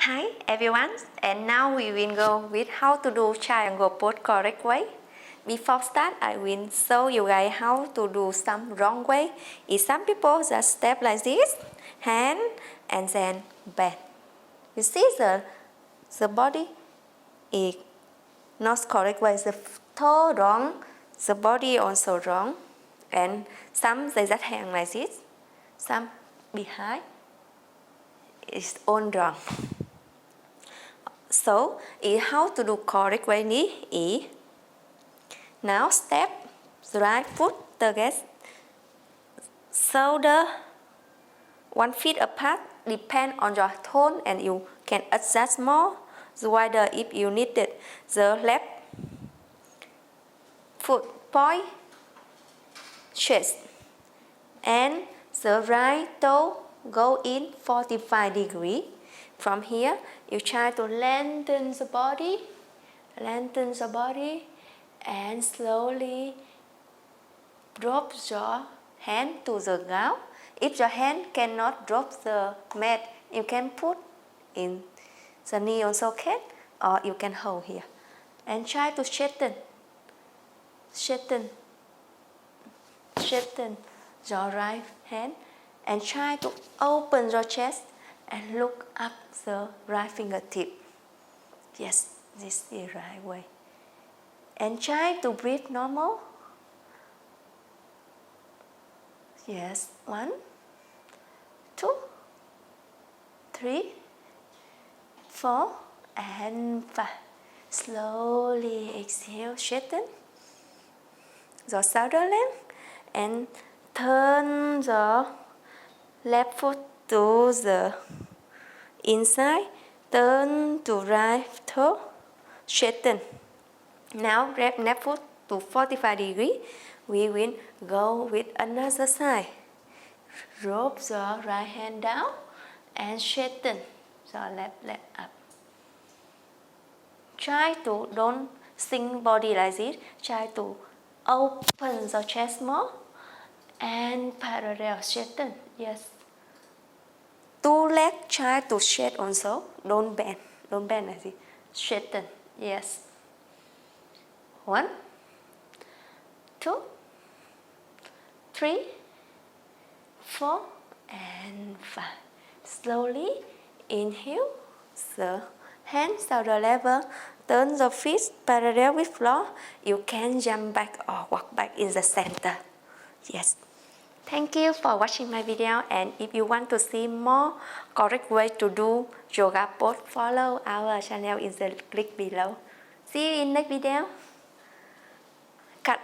Hi everyone, and now we will go with how to do triangle pose correct way. Before start, I will show you guys how to do some wrong way. Is some people just step like this, hand and then bend. You see the body is not correct way. The toe wrong, the body also wrong, and some they just hang like this, some behind is all wrong. So, how to do correct way is now step the right foot together, shoulder 1 feet apart, depend on your tone and you can adjust more the wider if you need it. The left foot point chest and the right toe go in 45 degrees. From here, you try to lengthen the body, and slowly drop your hand to the ground. If your hand cannot drop the mat, you can put in the knee on socket, or you can hold here. And try to straighten your right hand, and try to open your chest and look up the right fingertip. Yes, this is the right way. And try to breathe normal. Yes, 1, 2, 3, 4, and 5. Slowly exhale, straighten your shoulder length and turn the left foot to the inside, turn to right toe, straighten. Now grab left foot to 45 degrees. We will go with another side. Drop the right hand down and straighten the left leg up. Try to don't sink body like this. Try to open the chest more and parallel straighten. Yes. 2 legs try to straight also. Don't bend like this. Straighten. Yes. 1, 2, 3, 4, and 5. Slowly inhale the hands shoulder level. Turn the feet parallel with floor. You can jump back or walk back in the center. Yes. Thank you for watching my video, and if you want to see more correct way to do yoga pose, follow our channel in the link below. See you in next video. Cut.